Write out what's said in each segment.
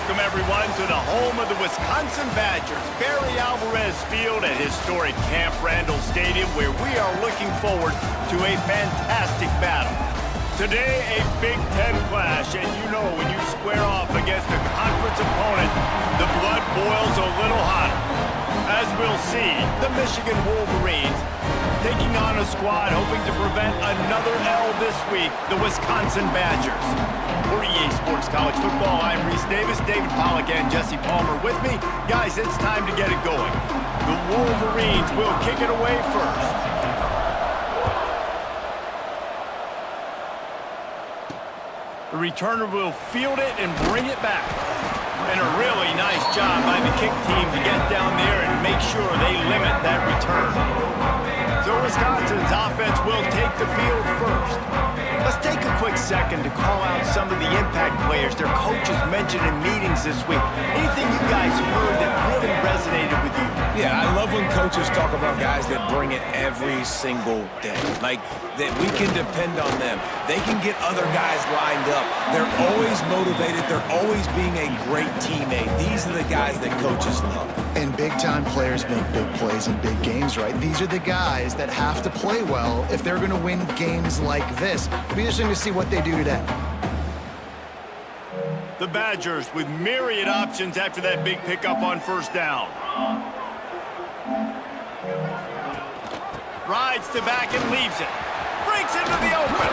welcome everyone to the home of the Wisconsin Badgers, Barry Alvarez Field at historic Camp Randall Stadium, where we are looking forward to a fantastic battle. Today, a Big Ten clash, and you know when you square off against a conference opponent, the blood boils a little hotter. As we'll see, the Michigan Wolverines taking on a squad hoping to prevent another L this week, the Wisconsin Badgers. For EA Sports College Football, I'm Reese Davis, David Pollack, and Jesse Palmer with me. Guys, it's time to get it going. The Wolverines will kick it away first. The returner will field it and bring it back. And a really nice job by the kick team to get down there and make sure they limit that return. So Wisconsin's offense will take the field first. Let's take a quick second to call out some of the impact players their coaches mentioned in meetings this week. Anything you guys heard that really resonated with you? Yeah, I love when coaches talk about guys that bring it every single day. Like, that we can depend on them. They can get other guys lined up. They're always motivated. They're always being a great teammate. These are the guys that coaches love. And big-time players make big plays in big games, right? These are the guys that have to play well if they're going to win games like this. It'll be interesting to see what they do today. The Badgers with myriad options after that big pickup on first down. Rides to back and leaves it. Breaks into the open.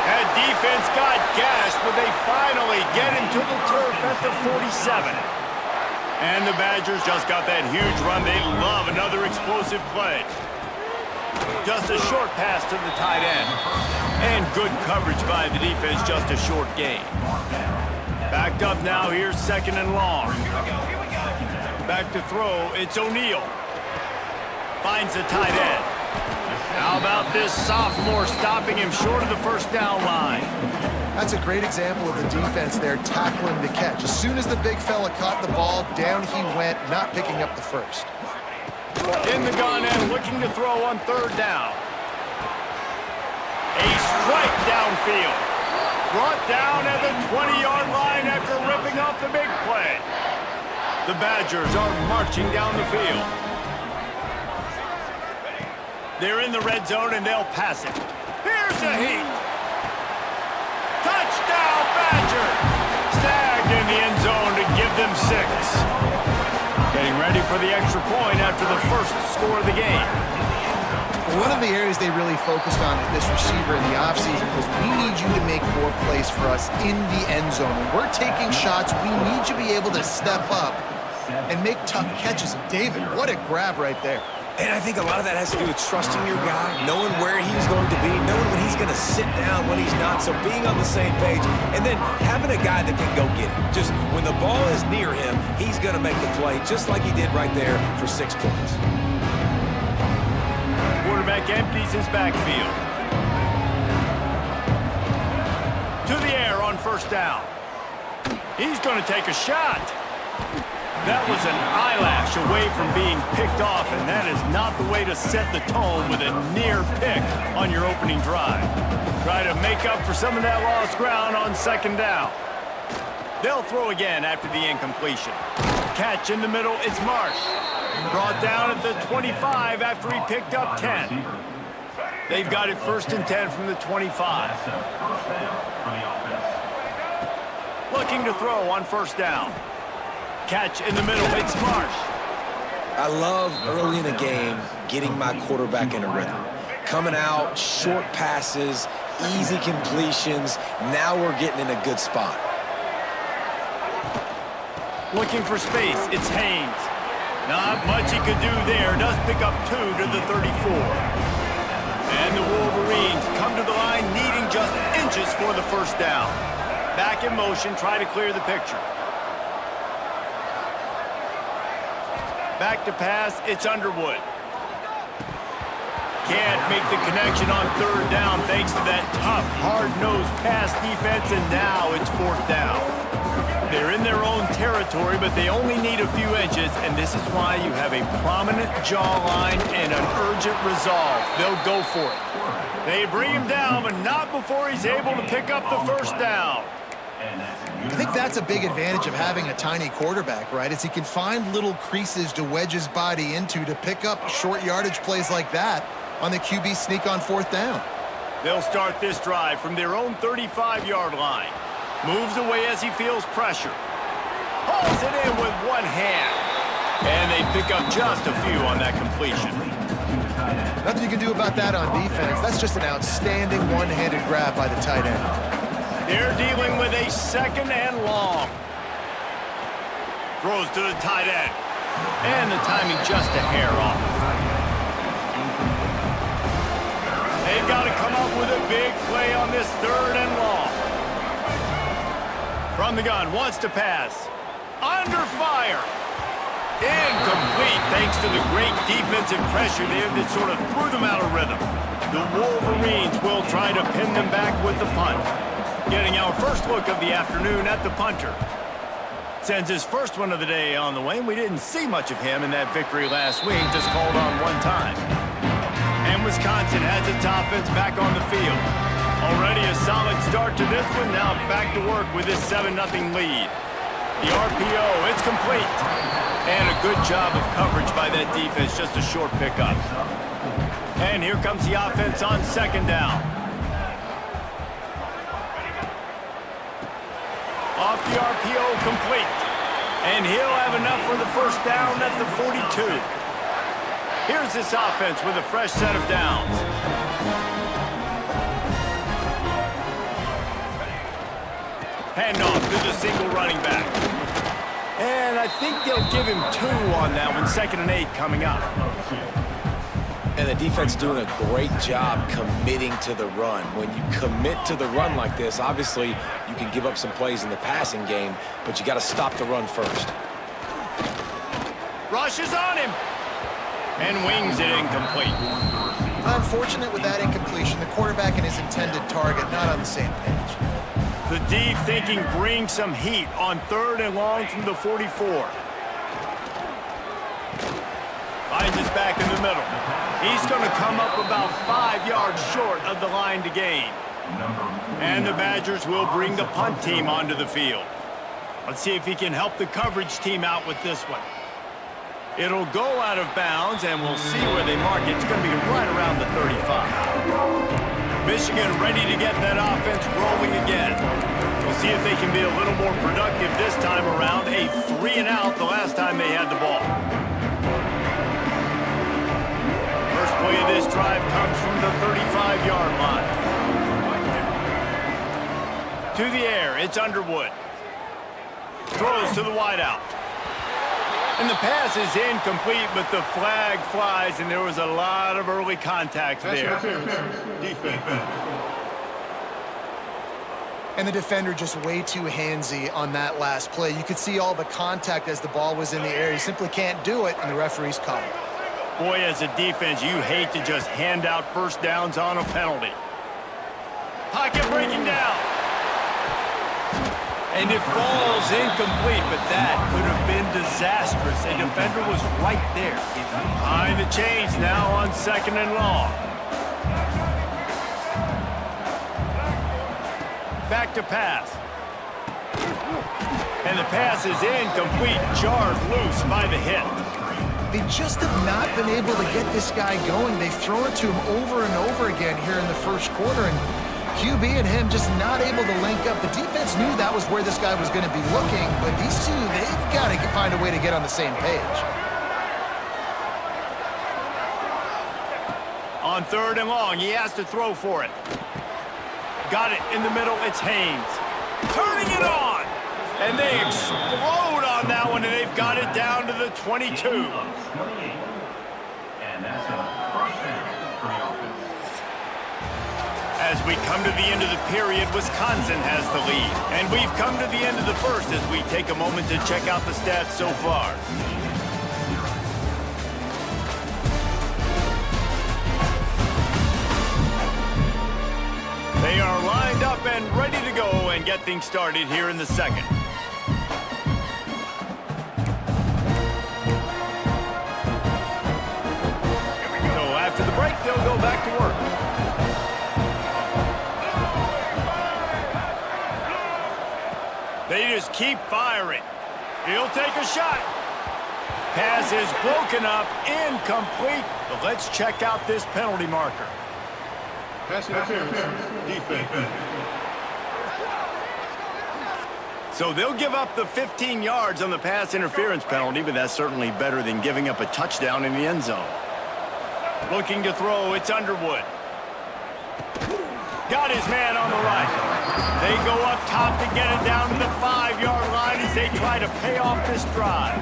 That defense got gashed, but they finally get him to the turf at the 47. And the Badgers just got that huge run. They love another explosive play. Just a short pass to the tight end. And good coverage by the defense, just a short gain. Backed up now, here's second and long. Back to throw, it's O'Neal. Finds the tight end. How about this sophomore stopping him short of the first down line? That's a great example of the defense there tackling the catch. As soon as the big fella caught the ball, down he went, not picking up the first. In the gun and looking to throw on third down. A strike downfield. Brought down at the 20-yard line after ripping off the big play. The Badgers are marching down the field. They're in the red zone and they'll pass it. Here's the heat. Touchdown, Badgers! Snagged in the end zone to give them 6. Getting ready for the extra point after the first score of the game. One of the areas they really focused on with this receiver in the offseason was we need you to make more plays for us in the end zone. When we're taking shots, we need you to be able to step up and make tough catches. And David, what a grab right there. And I think a lot of that has to do with trusting your guy, knowing where he's going to be, knowing when he's going to sit down, when he's not, so being on the same page, and then having a guy that can go get it. Just when the ball is near him, he's going to make the play, just like he did right there for 6 points. Quarterback empties his backfield. To the air on first down. He's going to take a shot. That was an eyelash away from being picked off, and that is not the way to set the tone with a near pick on your opening drive. Try to make up for some of that lost ground on second down. They'll throw again after the incompletion. Catch in the middle, it's Marsh. Brought down at the 25 after he picked up 10. They've got it first and 10 from the 25. Looking to throw on first down. Catch in the middle, it's Marsh. I love early in a game getting my quarterback in a rhythm. Coming out, short passes, easy completions. Now we're getting in a good spot. Looking for space, it's Haynes. Not much he could do there. Does pick up 2 to the 34. And the Wolverines come to the line needing just inches for the first down. Back in motion, try to clear the picture. Back to pass, it's Underwood. Can't make the connection on third down thanks to that tough, hard-nosed pass defense, and now it's fourth down. They're in their own territory, but they only need a few inches, and this is why you have a prominent jawline and an urgent resolve. They'll go for it. They bring him down, but not before he's able to pick up the first down. I think that's a big advantage of having a tiny quarterback, right? Is he can find little creases to wedge his body into to pick up short yardage plays like that on the QB sneak on 4th down. They'll start this drive from their own 35-yard line. Moves away as he feels pressure. Hauls it in with one hand. And they pick up just a few on that completion. Nothing you can do about that on defense. That's just an outstanding one-handed grab by the tight end. They're dealing with a 2nd and long. Throws to the tight end. And the timing just a hair off. They've got to come up with a big play on this 3rd and long. From the gun, wants to pass. Under fire. Incomplete thanks to the great defensive pressure there that sort of threw them out of rhythm. The Wolverines will try to pin them back with the punt. Getting our first look of the afternoon at the punter. Sends his first one of the day on the way, and we didn't see much of him in that victory last week, just called on one time. And Wisconsin has its offense back on the field. Already a solid start to this one, now back to work with this 7-0 lead. The RPO, it's complete. And a good job of coverage by that defense, just a short pickup. And here comes the offense on 2nd down. Off the RPO, complete. And he'll have enough for the 1st down at the 42. Here's this offense with a fresh set of downs. Handoff to the single running back. And I think they'll give him 2 on that one. 2nd and 8 coming up. And the defense doing a great job committing to the run. When you commit to the run like this, obviously you can give up some plays in the passing game, but you got to stop the run first. Rushes on him. And wings it incomplete. Unfortunate with that incompletion. The quarterback and his intended target not on the same page. The D thinking bring some heat on 3rd and long from the 44. Finds his back in the middle. He's going to come up about 5 yards short of the line to gain. And the Badgers will bring the punt team onto the field. Let's see if he can help the coverage team out with this one. It'll go out of bounds, and we'll see where they mark it. It's going to be right around the 35. Michigan ready to get that offense rolling again. We'll see if they can be a little more productive this time around. A 3-and-out the last time they had the ball. First play of this drive comes from the 35-yard line. To the air, it's Underwood. Throws to the wideout. And the pass is incomplete, but the flag flies, and there was a lot of early contact there. And the defender just way too handsy on that last play. You could see all the contact as the ball was in the air. He simply can't do it, and the referee's called. Boy, as a defense, you hate to just hand out 1st downs on a penalty. Pocket breaking down. And it falls incomplete, but that could have been disastrous. A defender was right there. Behind the chains now on 2nd and long. Back to pass. And the pass is incomplete, jarred loose by the hit. They just have not been able to get this guy going. They've thrown it to him over and over again here in the 1st quarter, and QB and him just not able to link up. The defense knew that was where this guy was going to be looking, but these two, they've got to find a way to get on the same page. On 3rd and long, he has to throw for it. Got it in the middle, it's Haynes. Turning it on! And they explode on that one, and they've got it down to the 22. And that's a 1st down for the offense. As we come to the end of the period, Wisconsin has the lead. And we've come to the end of the 1st as we take a moment to check out the stats so far. They are lined up and ready to go and get things started here in the 2nd. So after the break, they'll go back to work. They keep firing. He'll take a shot. Pass is broken up, incomplete. But let's check out this penalty marker. Pass interference, defense. So they'll give up the 15 yards on the pass interference penalty, but that's certainly better than giving up a touchdown in the end zone. Looking to throw, it's Underwood. Got his man on the right. They go up top to get it down to the 5-yard line as they try to pay off this drive.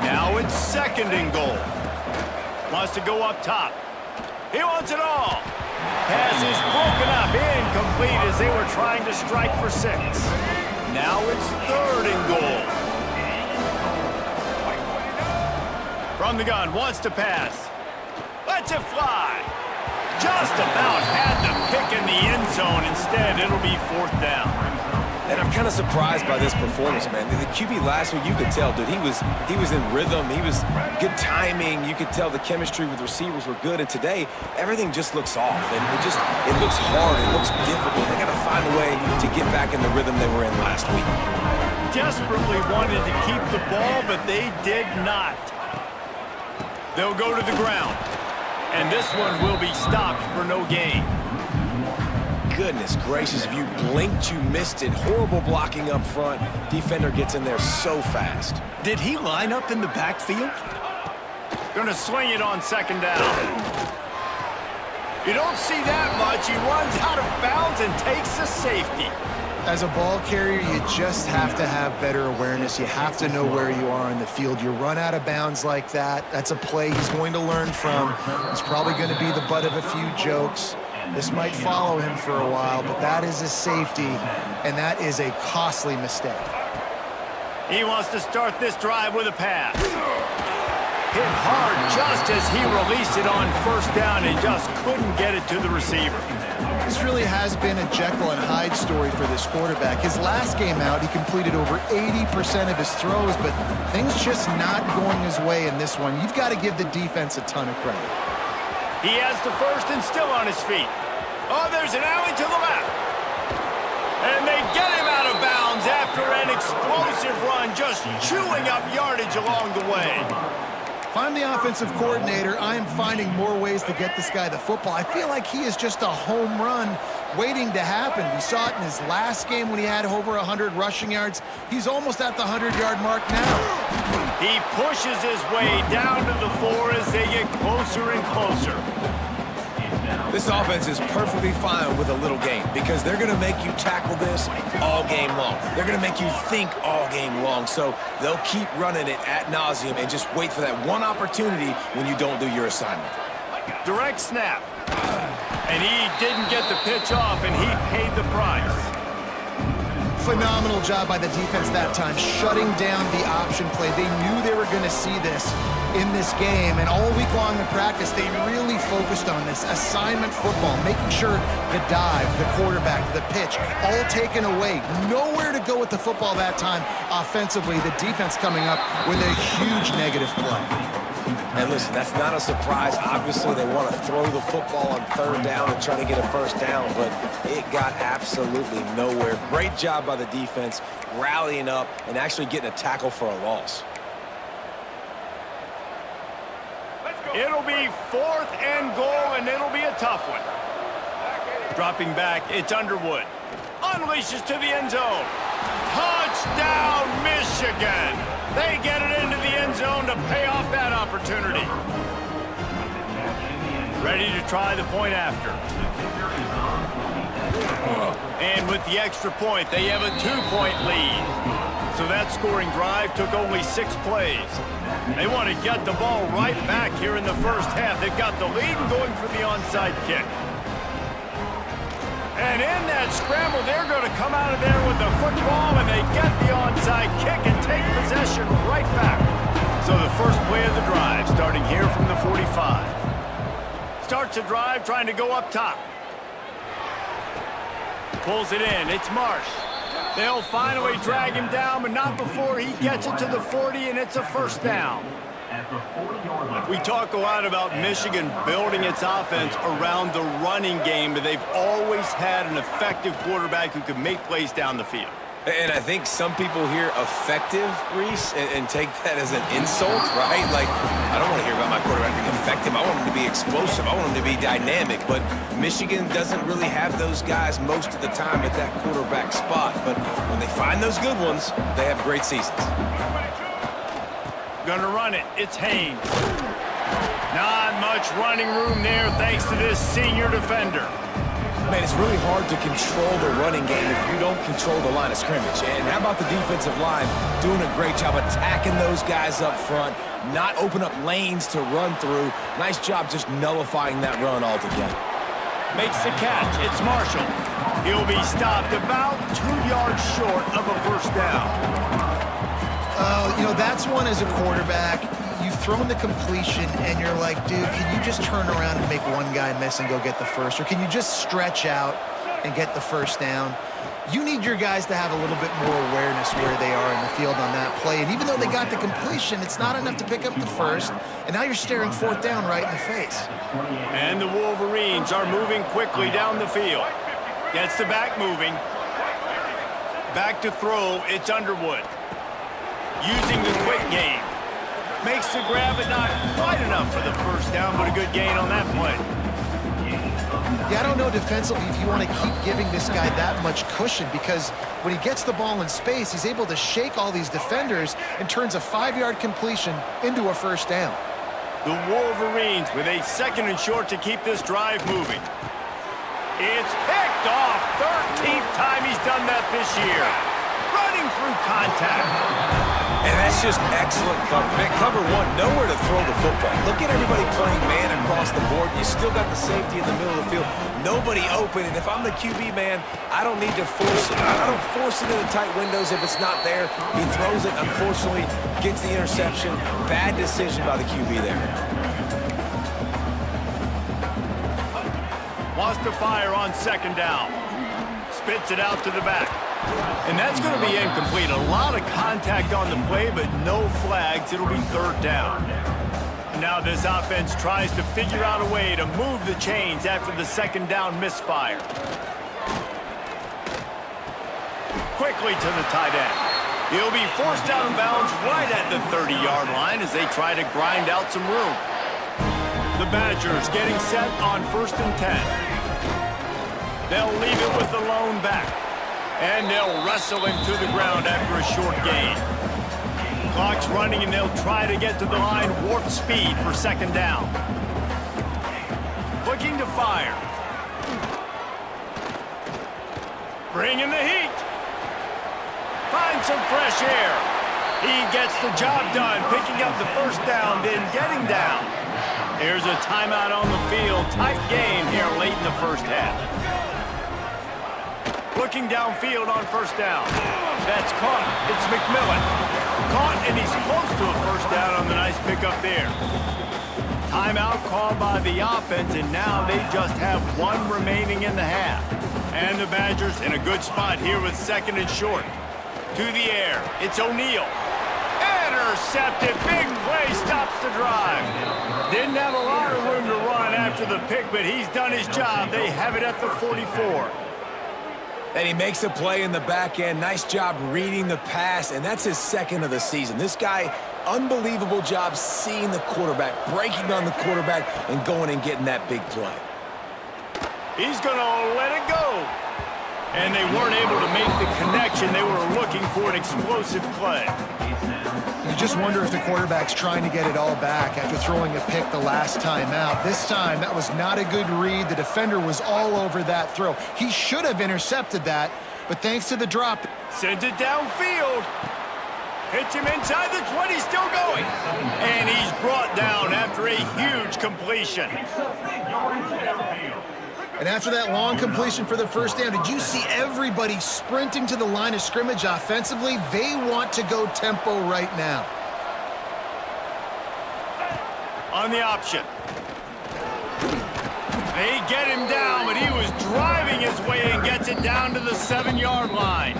Now it's 2nd and goal. Wants to go up top. He wants it all. Pass is broken up, incomplete as they were trying to strike for 6. Now it's 3rd and goal. From the gun, wants to pass. Lets it fly. Just about had the pick in the end zone. Instead, it'll be 4th down. And I'm kind of surprised by this performance, man. The QB last week, you could tell, dude, he was in rhythm. He was good timing. You could tell the chemistry with receivers were good. And today, everything just looks off. And it looks hard. It looks difficult. They got to find a way to get back in the rhythm they were in last week. Desperately wanted to keep the ball, but they did not. They'll go to the ground. And this one will be stopped for no gain. Goodness gracious, if you blinked, you missed it. Horrible blocking up front. Defender gets in there so fast. Did he line up in the backfield? Gonna swing it on 2nd down. You don't see that much. He runs out of bounds and takes the safety. As a ball carrier, you just have to have better awareness. You have to know where you are in the field. You run out of bounds like that, that's a play he's going to learn from. He's probably going to be the butt of a few jokes. This might follow him for a while, but that is a safety, and that is a costly mistake. He wants to start this drive with a pass. Hit hard just as he released it on 1st down and just couldn't get it to the receiver. This really has been a Jekyll and Hyde story for this quarterback. His last game out, he completed over 80% of his throws, but things just not going his way in this one. You've got to give the defense a ton of credit. He has the 1st and still on his feet. Oh, there's an alley to the left. And they get him out of bounds after an explosive run, just chewing up yardage along the way. If I'm the offensive coordinator, I am finding more ways to get this guy the football. I feel like he is just a home run waiting to happen. We saw it in his last game when he had over 100 rushing yards. He's almost at the 100-yard mark now. He pushes his way down to the 4 as they get closer and closer. This offense is perfectly fine with a little game because they're going to make you tackle this all game long. They're going to make you think all game long. So they'll keep running it ad nauseum and just wait for that one opportunity when you don't do your assignment. Direct snap. And he didn't get the pitch off, and he paid the price. Phenomenal job by the defense that time, shutting down the option play. They knew they were going to see this in this game, and all week long in practice, they really focused on this assignment football, making sure the dive, the quarterback, the pitch, all taken away. Nowhere to go with the football that time offensively. The defense coming up with a huge negative play. And listen, that's not a surprise. Obviously, they want to throw the football on 3rd down and try to get a 1st down, but it got absolutely nowhere. Great job by the defense, rallying up and actually getting a tackle for a loss. It'll be 4th and goal, and it'll be a tough one. Dropping back, it's Underwood. Unleashes to the end zone. Touchdown, Michigan! They get it into the end zone to pay off that opportunity. Ready to try the point after. And with the extra point, they have a 2-point lead. So that scoring drive took only 6 plays. They want to get the ball right back here in the 1st half. They've got the lead and going for the onside kick. And in that scramble, they're going to come out of there with the football, and they get the onside kick and take possession right back. So the first play of the drive, starting here from the 45. Starts a drive trying to go up top. Pulls it in. It's Marsh. They'll finally drag him down, but not before he gets it to the 40, and it's a 1st down. We talk a lot about Michigan building its offense around the running game, but they've always had an effective quarterback who can make plays down the field. And I think some people hear effective, Reese, and take that as an insult, right? Like, I don't want to hear about my quarterback being effective. I want him to be explosive. I want him to be dynamic. But Michigan doesn't really have those guys most of the time at that quarterback spot. But when they find those good ones, they have great seasons. Gonna run it. It's Haynes. Not much running room there thanks to this senior defender. Man, it's really hard to control the running game if you don't control the line of scrimmage. And how about the defensive line doing a great job attacking those guys up front, not open up lanes to run through. Nice job just nullifying that run altogether. Makes the catch. It's Marshall. He'll be stopped about 2 yards short of a first down. You know, that's one as a quarterback. You've thrown the completion, and you're like, dude, can you just turn around and make one guy miss and go get the first? Or can you just stretch out and get the first down? You need your guys to have a little bit more awareness where they are in the field on that play. And even though they got the completion, it's not enough to pick up the first. And now you're staring fourth down right in the face. And the Wolverines are moving quickly down the field. Gets the back moving. Back to throw, it's Underwood. Using the quick game. Makes the grab, but not quite enough for the first down, but a good gain on that play. Yeah, I don't know defensively if you want to keep giving this guy that much cushion, because when he gets the ball in space, he's able to shake all these defenders and turns a 5-yard completion into a first down. The Wolverines with a 2nd and short to keep this drive moving. It's picked off. 13th time he's done that this year. Running through contact. And that's just excellent cover. Man, cover one, nowhere to throw the football. Look at everybody playing man across the board. You still got the safety in the middle of the field. Nobody open, and if I'm the QB, man, I don't need to force it. I don't force it into tight windows if it's not there. He throws it, unfortunately, gets the interception. Bad decision by the QB there. Wants to fire on 2nd down. Spits it out to the back. And that's going to be incomplete. A lot of contact on the play, but no flags. It'll be 3rd down. Now this offense tries to figure out a way to move the chains after the 2nd down misfire. Quickly to the tight end. He'll be forced out of bounds right at the 30-yard line as they try to grind out some room. The Badgers getting set on 1st and 10. They'll leave it with the lone back. And they'll wrestle him to the ground after a short gain. Clock's running, and they'll try to get to the line warp speed for 2nd down. Looking to fire. Bringing the heat. Finds some fresh air. He gets the job done, picking up the first down, then getting down. There's a timeout on the field. Tight game here late in the first half. Looking downfield on 1st down. That's caught. It's McMillan. Caught, and he's close to a first down on the nice pickup there. Timeout called by the offense, and now they just have 1 remaining in the half. And the Badgers in a good spot here with 2nd and short. To the air. It's O'Neal. Intercepted. Big play stops the drive. Didn't have a lot of room to run after the pick, but he's done his job. They have it at the 44. And he makes a play in the back end. Nice job reading the pass, and that's his 2nd of the season. This guy, unbelievable job seeing the quarterback, breaking on the quarterback, and going and getting that big play. He's going to let it go. And they weren't able to make the connection. They were looking for an explosive play. You just wonder if the quarterback's trying to get it all back after throwing a pick the last time out. This time, that was not a good read. The defender was all over that throw. He should have intercepted that, but thanks to the drop. Sends it downfield. Hits him inside the 20, still going. And he's brought down after a huge completion. And after that long completion for the first down, did you see everybody sprinting to the line of scrimmage offensively? They want to go tempo right now. On the option. They get him down, but he was driving his way and gets it down to the 7-yard line.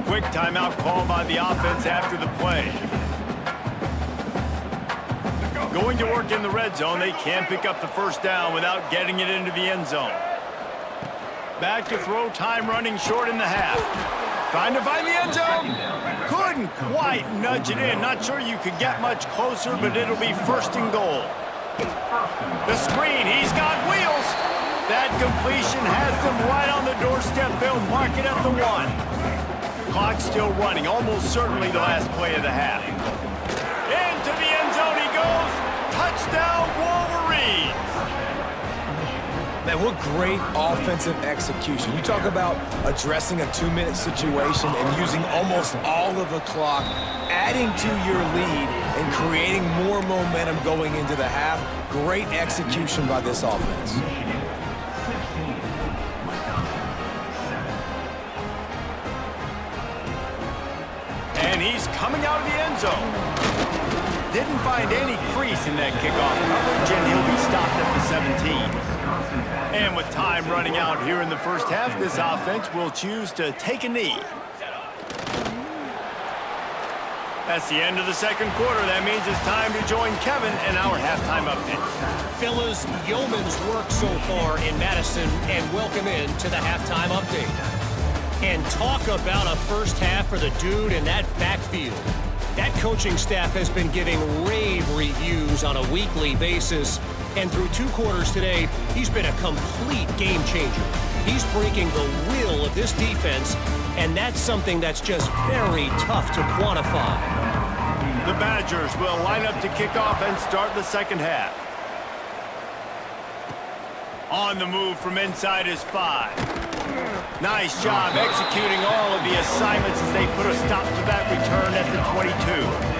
Quick timeout called by the offense after the play. Going to work in the red zone. They can't pick up the first down without getting it into the end zone. Back to throw, time running short in the half. Trying to find the end zone. Couldn't quite nudge it in. Not sure you could get much closer, but it'll be 1st and goal. The screen, he's got wheels. That completion has them right on the doorstep. They'll mark it at the 1. Clock still running, almost certainly the last play of the half. Into the end zone he goes. Touchdown, Wolverines. Man, what great offensive execution. You talk about addressing a 2-minute situation and using almost all of the clock, adding to your lead and creating more momentum going into the half. Great execution by this offense. And he's coming out of the end zone. Didn't find any crease in that kickoff coverage, and he'll be stopped at the 17. And with time running out here in the first half, this offense will choose to take a knee. That's the end of the second quarter. That means it's time to join Kevin in our halftime update. Fellas, yeoman's work so far in Madison, and welcome in to the halftime update. And talk about a first half for the dude in that backfield. That coaching staff has been giving rave reviews on a weekly basis. And through 2 quarters today, he's been a complete game changer. He's breaking the will of this defense, and that's something that's just very tough to quantify. The Badgers will line up to kick off and start the second half. On the move from inside is 5. Nice job executing all of the assignments as they put a stop to that return at the 22.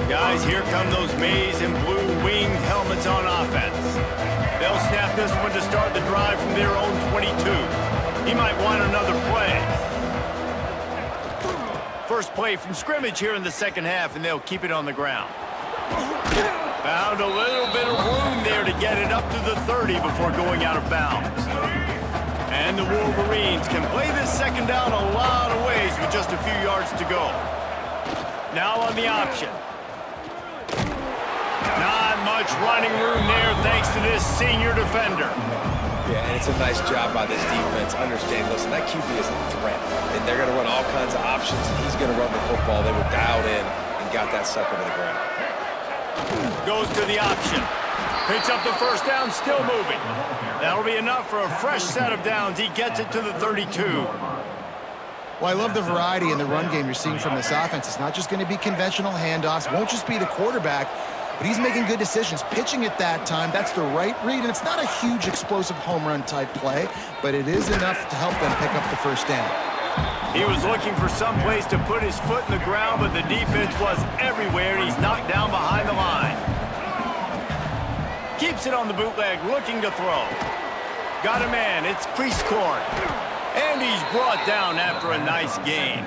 Guys, here come those maize and blue winged helmets on offense. They'll snap this one to start the drive from their own 22. He might want another play. First play from scrimmage here in the second half, and they'll keep it on the ground. Found a little bit of room there to get it up to the 30 before going out of bounds. And the Wolverines can play this second down a lot of ways with just a few yards to go. Now on the option. Not much running room there thanks to this senior defender. Yeah, and it's a nice job by this defense. Understand, listen, that QB is a threat. And they're going to run all kinds of options, and he's going to run the football. They were dialed in and got that sucker to the ground. Goes to the option. Picks up the first down, still moving. That'll be enough for a fresh set of downs. He gets it to the 32. Well, I love the variety in the run game you're seeing from this offense. It's not just going to be conventional handoffs. Won't just be the quarterback, but he's making good decisions. Pitching at that time, that's the right read, and it's not a huge explosive home run type play, but it is enough to help them pick up the first down. He was looking for some place to put his foot in the ground, but the defense was everywhere, and he's knocked down behind the line. Keeps it on the bootleg, looking to throw. Got a man, it's Priestcorn. And he's brought down after a nice gain.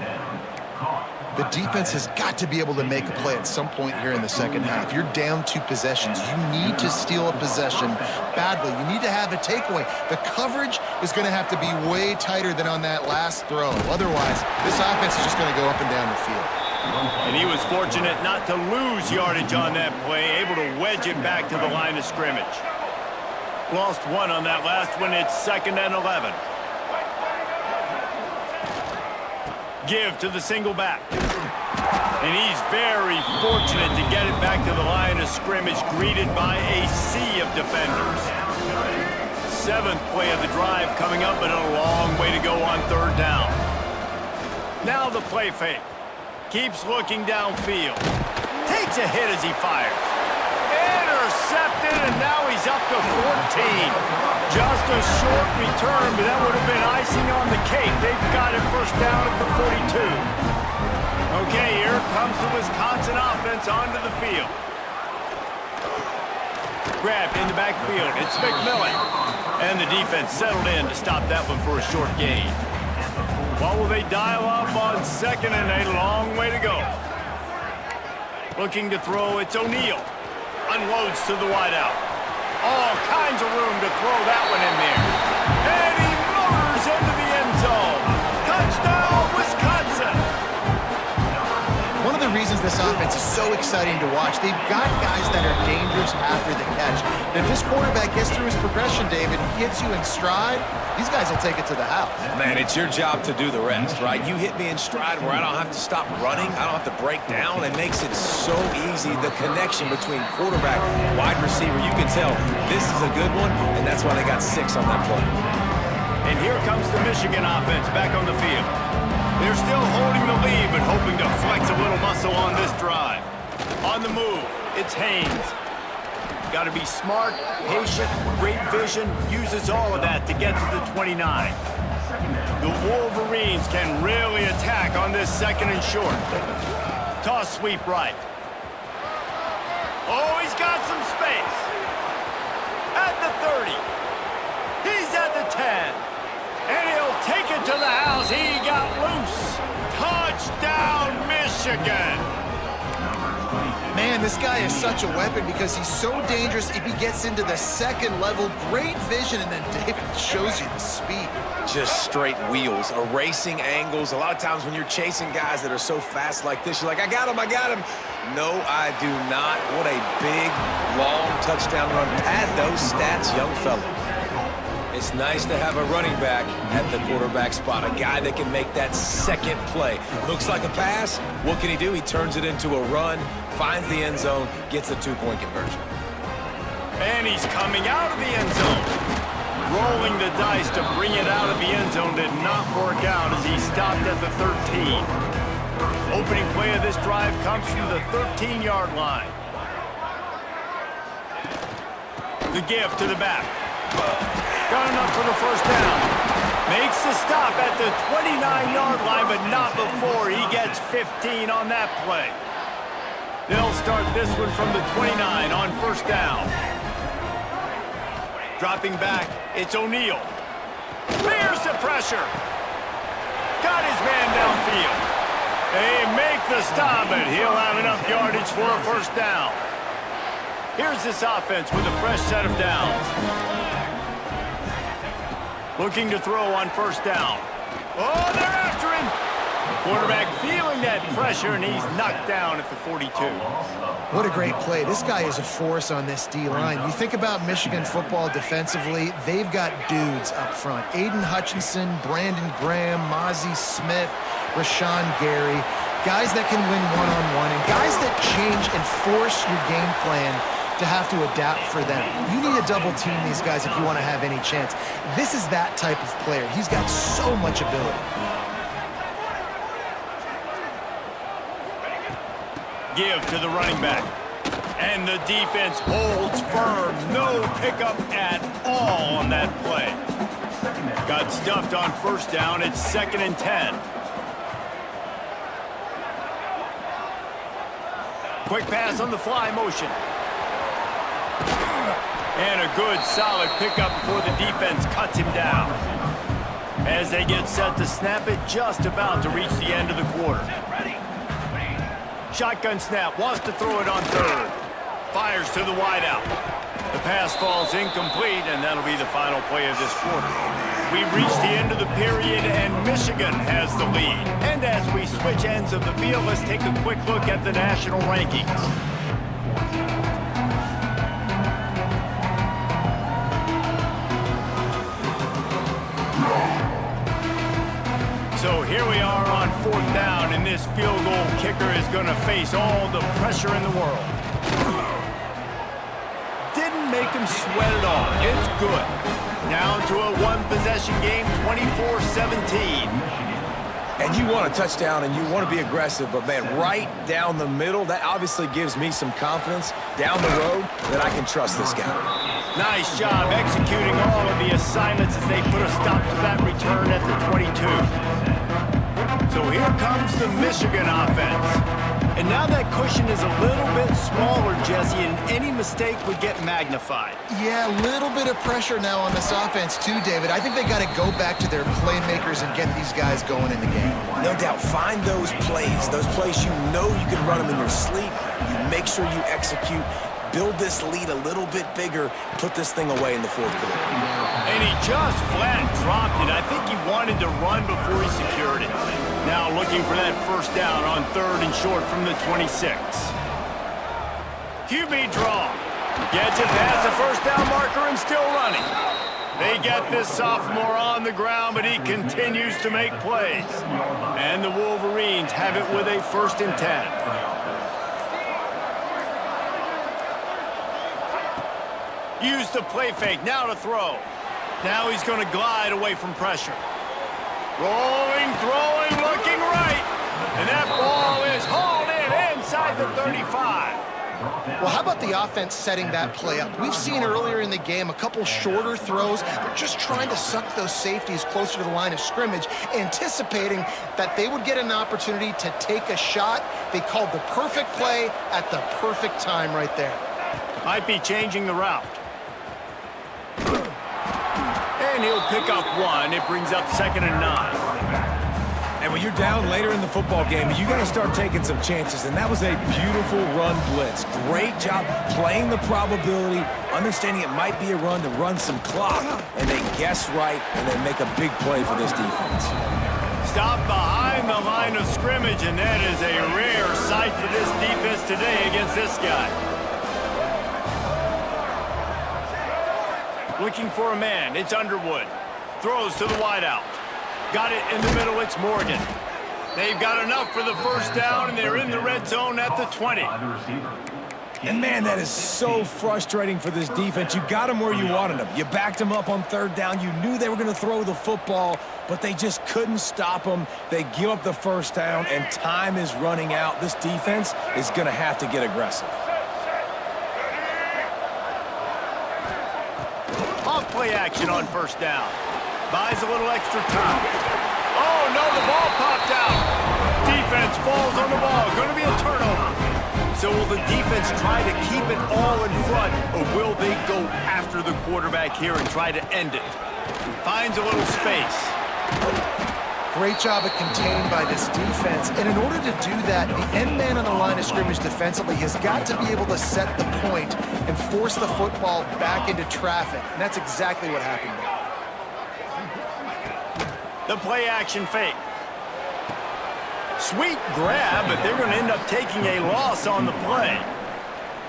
The defense has got to be able to make a play at some point here in the second half. You're down 2 possessions. You need to steal a possession badly. You need to have a takeaway. The coverage is going to have to be way tighter than on that last throw. Otherwise, this offense is just going to go up and down the field. And he was fortunate not to lose yardage on that play, able to wedge it back to the line of scrimmage. Lost 1 on that last one. It's 2nd and 11. Give to the single back. And he's very fortunate to get it back to the line of scrimmage, greeted by a sea of defenders. 7th play of the drive coming up, but a long way to go on 3rd down. Now the play fake. Keeps looking downfield. Takes a hit as he fires. Intercepted, and now he's up to 14. Just a short return, but that would have been icing on the cake. They've got it first down at the 42. Okay, here comes the Wisconsin offense onto the field. Grabbed in the backfield. It's McMillan. And the defense settled in to stop that one for a short gain. What will they dial up on 2nd and a long way to go? Looking to throw, it's O'Neal. Unloads to the wideout. All kinds of room to throw that one in there. And he motors into the end zone. Touchdown, Wisconsin! One of the the reasons this offense is so exciting to watch. They've got guys that are dangerous after the catch. And if this quarterback gets through his progression, David, gets you in stride, these guys will take it to the house. Man, it's your job to do the rest, right? You hit me in stride where I don't have to stop running. I don't have to break down. It makes it so easy. The connection between quarterback, wide receiver, you can tell this is a good one, and that's why they got 6 on that play. And here comes the Michigan offense back on the field. They're still holding the lead, but hoping to flex a little muscle on this drive. On the move, it's Haynes. Got to be smart, patient, great vision, uses all of that to get to the 29. The Wolverines can really attack on this 2nd and short. Toss sweep right. Oh, he's got some space. At the 30. He's at the 10. And he'll take it to the house. He got loose. Touchdown, Michigan. Man, this guy is such a weapon because he's so dangerous if he gets into the 2nd level. Great vision, and then David shows you the speed. Just straight wheels, erasing angles. A lot of times when you're chasing guys that are so fast like this, you're like, I got him, I got him. No, I do not. What a big, long touchdown run. Pad those stats, young fella. It's nice to have a running back at the quarterback spot, a guy that can make that 2nd play. Looks like a pass. What can he do? He turns it into a run, finds the end zone, gets a 2-point conversion. And he's coming out of the end zone. Rolling the dice to bring it out of the end zone did not work out as he stopped at the 13. Opening play of this drive comes from the 13-yard line. The give to the back. Got enough for the 1st down. Makes the stop at the 29-yard line, but not before he gets 15 on that play. They'll start this one from the 29 on 1st down. Dropping back, it's O'Neal. Clears the pressure. Got his man downfield. They make the stop, but he'll have enough yardage for a 1st down. Here's this offense with a fresh set of downs. Looking to throw on 1st down. Oh, they're after him. Quarterback feeling that pressure, and he's knocked down at the 42. What a great play. This guy is a force on this D-line. You think about Michigan football defensively, they've got dudes up front. Aiden Hutchinson, Brandon Graham, Mozzie Smith, Rashawn Gary. Guys that can win one-on-one, and guys that change and force your game plan to have to adapt for them. You need to double team these guys if you want to have any chance. This is that type of player. He's got so much ability. Give to the running back. And the defense holds firm. No pickup at all on that play. Got stuffed on 1st down. It's 2nd and 10. Quick pass on the fly motion. And a good, solid pickup before the defense cuts him down. As they get set to snap it, just about to reach the end of the quarter. Shotgun snap, wants to throw it on 3rd. Fires to the wideout. The pass falls incomplete, and that'll be the final play of this quarter. We've reached the end of the period, and Michigan has the lead. And as we switch ends of the field, let's take a quick look at the national rankings. So here we are on 4th down, and this field goal kicker is going to face all the pressure in the world. Didn't make him sweat at all. It's good. Down to a 1-possession game, 24-17. And you want a touchdown and you want to be aggressive, but man, right down the middle, that obviously gives me some confidence down the road that I can trust this guy. Nice job executing all of the assignments as they put a stop to that return at the 22. So here comes the Michigan offense. And now that cushion is a little bit smaller, Jesse, and any mistake would get magnified. Yeah, a little bit of pressure now on this offense too, David. I think they got to go back to their playmakers and get these guys going in the game. No doubt. Find those plays you know you can run them in your sleep. You make sure you execute. build this lead a little bit bigger, put this thing away in the fourth quarter. And he just flat dropped it. I think he wanted to run before he secured it. Now looking for that first down on 3rd and short from the 26. QB draw. Gets it past the first down marker and still running. They get this sophomore on the ground, but he continues to make plays. And the Wolverines have it with a 1st and 10. Use the play fake, now to throw. Now he's going to glide away from pressure. Rolling, throwing, looking right. And that ball is hauled in inside the 35. Well, how about the offense setting that play up? We've seen earlier in the game a couple shorter throws. They're just trying to suck those safeties closer to the line of scrimmage, anticipating that they would get an opportunity to take a shot. They called the perfect play at the perfect time right there. Might be changing the route. And he'll pick up 1. It brings up 2nd and 9. And when you're down later in the football game, you got to start taking some chances. And that was a beautiful run blitz. Great job playing the probability, understanding it might be a run to run some clock. And they guess right, and they make a big play for this defense. Stop behind the line of scrimmage, and that is a rare sight for this defense today against this guy. Looking for a man. It's Underwood. Throws to the wideout. Got it in the middle. It's Morgan. They've got enough for the first down, and they're in the red zone at the 20. And, man, that is so frustrating for this defense. You got them where you wanted them. You backed them up on 3rd down. You knew they were going to throw the football, but they just couldn't stop them. They give up the first down, and time is running out. This defense is going to have to get aggressive. Off-play action on first down. Buys a little extra time. Oh, no, the ball popped out. Defense falls on the ball. Going to be a turnover. So will the defense try to keep it all in front, or will they go after the quarterback here and try to end it? Finds a little space. Great job at contained by this defense. And in order to do that, the end man on the line of scrimmage defensively has got to be able to set the point and force the football back into traffic. And that's exactly what happened there. The play action fake. Sweet grab, but they're going to end up taking a loss on the play.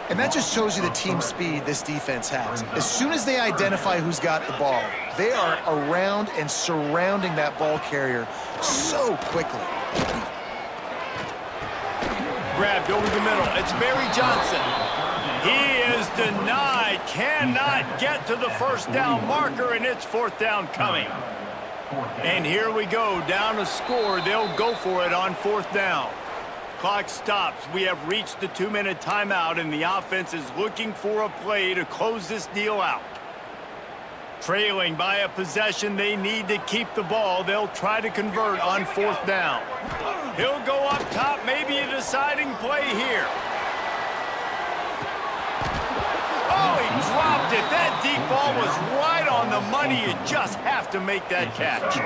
And that just shows you the team speed this defense has. As soon as they identify who's got the ball, they are around and surrounding that ball carrier so quickly. Grabbed over the middle. It's Barry Johnson. He is denied. Cannot get to the first down marker, and it's 4th down coming. And here we go, down a score. They'll go for it on 4th down. Clock stops. We have reached the 2-minute timeout, and the offense is looking for a play to close this deal out. Trailing by a possession, they need to keep the ball. They'll try to convert on 4th down. He'll go up top, maybe a deciding play here. Oh, he dropped it. That deep ball was right on the money. You just have to make that catch.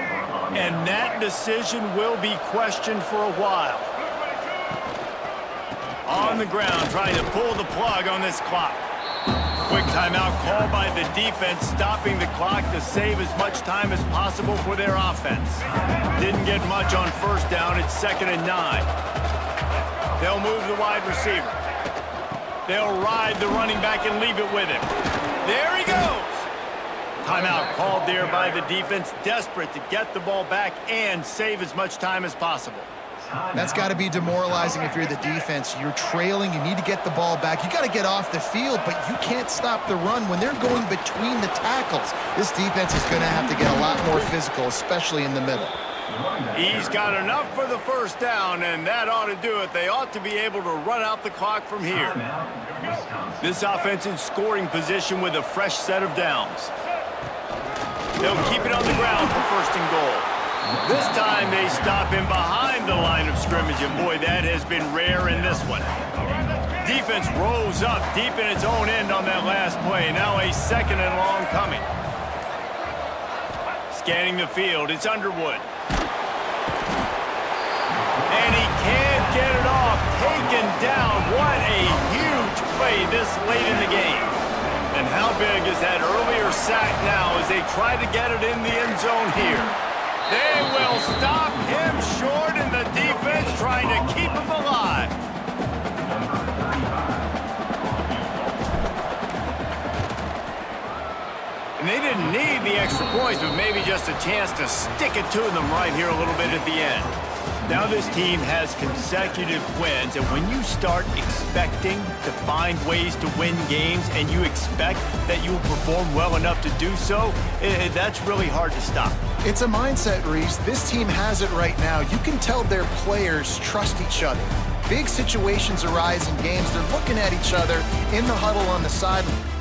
And that decision will be questioned for a while. On the ground, trying to pull the plug on this clock. Quick timeout called by the defense, stopping the clock to save as much time as possible for their offense. Didn't get much on first down. It's 2nd and 9. They'll move the wide receiver. They'll ride the running back and leave it with him. There he goes. Timeout called there by the defense, desperate to get the ball back and save as much time as possible. That's got to be demoralizing if you're the defense. You're trailing. You need to get the ball back. You got to get off the field, but you can't stop the run when they're going between the tackles. This defense is going to have to get a lot more physical, especially in the middle. He's got enough for the first down, and that ought to do it. They ought to be able to run out the clock from here. This offense in scoring position with a fresh set of downs. They'll keep it on the ground for 1st and goal. This time they stop him behind the line of scrimmage, and boy, that has been rare in this one. Defense rose up deep in its own end on that last play. Now a 2nd and long coming. Scanning the field, it's Underwood. And he can't get it off. Taken down. What a huge play play this late in the game. And how big is that earlier sack now as they try to get it in the end zone here? They will stop him short, and the defense trying to keep him alive. And they didn't need the extra points, but maybe just a chance to stick it to them right here a little bit at the end. Now this team has consecutive wins, and when you start expecting to find ways to win games and you expect that you will perform well enough to do so, that's really hard to stop. It's a mindset, Reese. This team has it right now. You can tell their players trust each other. Big situations arise in games. They're looking at each other in the huddle on the sideline.